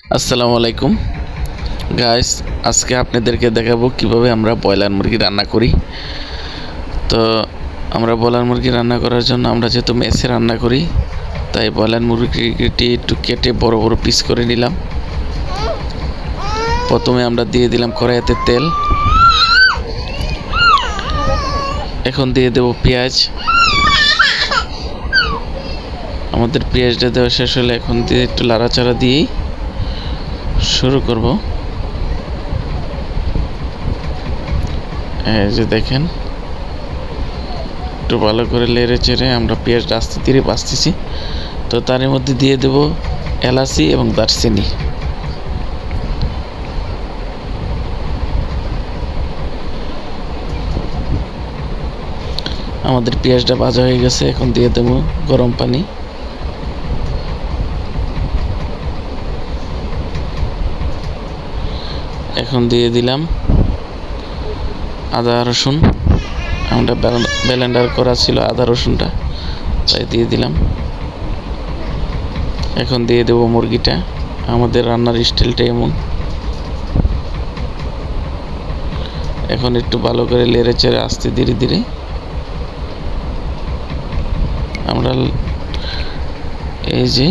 আসসালামু আলাইকুম গাইস, আজকে আপনাদেরকে দেখাবো কিভাবে আমরা ব্রয়লার মুরগি রান্না করি। তো আমরা ব্রয়লার মুরগি রান্না করার জন্য আমরা যেহেতু মেসে রান্না করি, তাই ব্রয়লার মুরগিটি একটু কেটে বড় বড় পিস করে নিলাম। প্রথমে আমরা দিয়ে দিলাম কড়াইতে তেল, এখন দিয়ে দেব পেঁয়াজ। আমাদের পেঁয়াজটা দেওয়া শেষ হলে এখন দিয়ে একটু লাড়াচাড়া দিয়েই শুরু করব। এই যে দেখেন, একটু ভালো করে লেড়ে চেড়ে আমরা পেঁয়াজটা আস্তে ধীরে বাছতেছি। তো তার মধ্যে দিয়ে দেব এলাচি এবং দারচিনি। আমাদের পেঁয়াজটা ভাজা হয়ে গেছে, এখন দিয়ে দেব গরম পানি। এখন দিয়ে দিলাম আদা রসুন। আমরা ব্লেন্ডার করা ছিল আদা রসুনটা, তাই দিয়ে দিলাম। এখন দিয়ে দেব মুরগিটা। আমাদের রান্নার স্টাইলটা এমন। এখন একটু ভালো করে লেড়ে চেড়ে আস্তে ধীরে ধীরে আমরা এই যে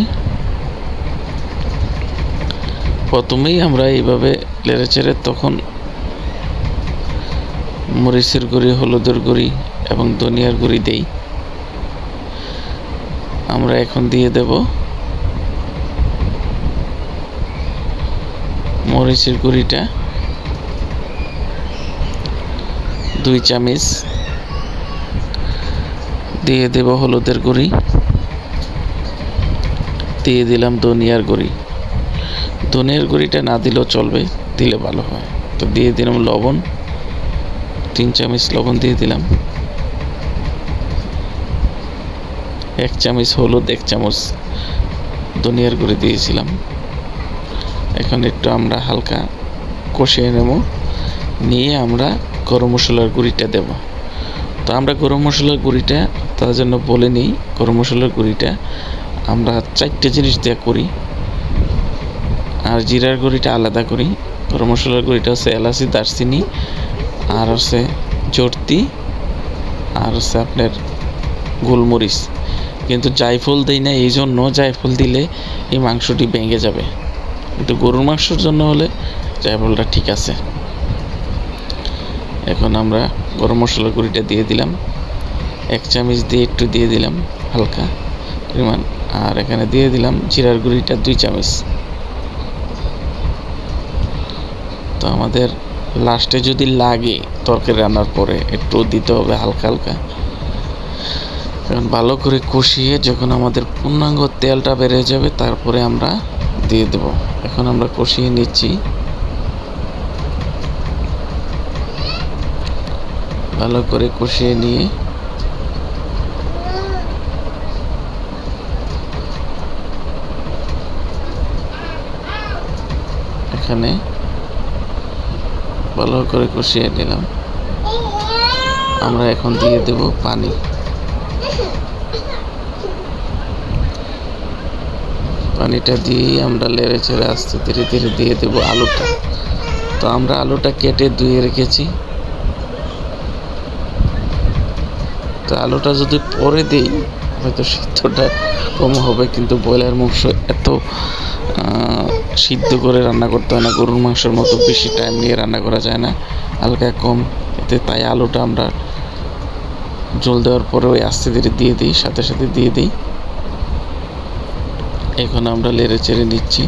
প্রথমেই আমরা এইভাবে লেড়ে চেড়ে তখন মরিচের গুঁড়ি, হলুদের গুঁড়ি এবং ধনিয়ার গুঁড়ি দেই। আমরা এখন দিয়ে দেব মরিচের গুঁড়িটা 2 চামচ, দিয়ে দেব হলুদের গুঁড়ি, দিয়ে দিলাম ধনিয়ার গুঁড়ি। ধনিয়ার গুঁড়িটা না দিলেও চলবে, দিলে ভালো হয়। তো দিয়ে দিলাম লবণ, 3 চামচ লবণ দিয়ে দিলাম। 1 চামচ হলুদ, 1 চামচ ধনিয়ার গুঁড়ি দিয়েছিলাম। এখন একটু আমরা হালকা কষিয়ে নেব, নিয়ে আমরা গরম মশলার গুঁড়িটা দেব। তো আমরা গরম মশলার গুঁড়িটা তার জন্য বলে নিই, গরম মশলার গুঁড়িটা আমরা 4টে জিনিস দিয়ে করি, আর জিরার গুঁড়িটা আলাদা করি। গরম মশলার গুঁড়িটা হচ্ছে এলাচি, দারচিনি, আর হচ্ছে চর্তি, আর হচ্ছে আপনার গোলমরিচ। কিন্তু জায়ফল দেই না, এই জন্য জায়ফল দিলে এই মাংসটি ভেঙে যাবে, কিন্তু গরুর মাংসের জন্য হলে জায়ফলটা ঠিক আছে। এখন আমরা গরম মশলার গুঁড়িটা দিয়ে দিলাম, 1 চামচ দিয়ে একটু দিয়ে দিলাম হালকা পরিমাণ। আর এখানে দিয়ে দিলাম জিরার গুঁড়িটা 2 চামচ। তো আমাদের লাস্টে যদি লাগে তরকারি রান্নার পরে একটু দিতে হবে হালকা হালকা। এখন ভালো করে কষিয়ে যখন আমাদের পূর্ণাঙ্গ তেলটা বেড়ে যাবে তারপরে আমরা দিয়ে দেব। এখন আমরা কষিয়ে নিচ্ছি, ভালো করে কষিয়ে নিয়ে এখানে ভালো করে কষিয়ে নিলাম। আমরা এখন দিয়ে দেব পানি। পানিটা দিয়ে আমরা লেড়ে চেড়ে আস্তে ধীরে ধীরে দিয়ে দেব আলুটা। তো আমরা আলুটা কেটে ধুয়ে রেখেছি। তো আলুটা যদি পরে দিই হয়তো সিদ্ধটা কম হবে, কিন্তু ব্রয়লার মাংস এত সিদ্ধ করে রান্না করতে হয় না, গরুর মাংসের মতো বেশি টাইম নিয়ে রান্না করা যায় না, হালকা কম এতে। তাই আলুটা আমরা জল দেওয়ার পরে ওই আস্তে ধীরে দিয়ে দিই, সাথে সাথে দিয়ে দিই। এখন আমরা লেড়ে চেড়ে নিচ্ছি।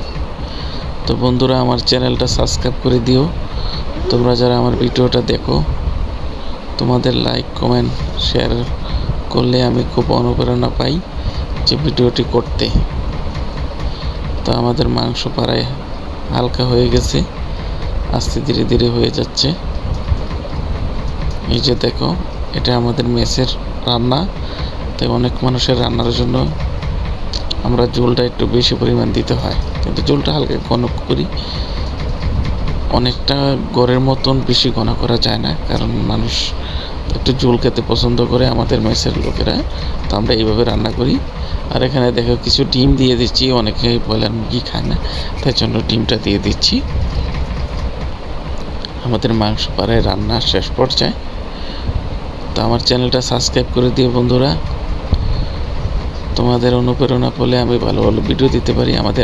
তো বন্ধুরা, আমার চ্যানেলটা সাবস্ক্রাইব করে দিও। তোমরা যারা আমার ভিডিওটা দেখো, তোমাদের লাইক, কমেন্ট, শেয়ার করলে আমি খুব অনুপ্রেরণা পাই যে ভিডিওটি করতে। তো আমাদের মাংস প্রায় হালকা হয়ে গেছে, আস্তে ধীরে ধীরে হয়ে যাচ্ছে। এই যে দেখো, এটা আমাদের মেসের রান্না, তাই অনেক মানুষের রান্নার জন্য আমরা ঝোলটা একটু বেশি পরিমাণ দিতে হয়, কিন্তু ঝোলটা হালকা ঘন করি। অনেকটা ঘরের মতন বেশি ঘন করা যায় না, কারণ মানুষ একটু ঝোল খেতে পছন্দ করে আমাদের মেসের লোকেরা। তো আমরা এইভাবে রান্না করি। আর এখানে দেখো কিছু ডিম দিয়ে দিচ্ছি, অনেকে ব্রয়লার মুরগি খায় না, তাই জন্য ডিমটা দিয়ে দিচ্ছি। আমাদের মাংস প্রায় রান্না শেষ পর্যায়ে। তো আমার চ্যানেলটা সাবস্ক্রাইব করে দিও বন্ধুরা, তোমাদের অনুপ্রেরণা পেলে আমি ভালো ভালো ভিডিও দিতে পারি। আমাদের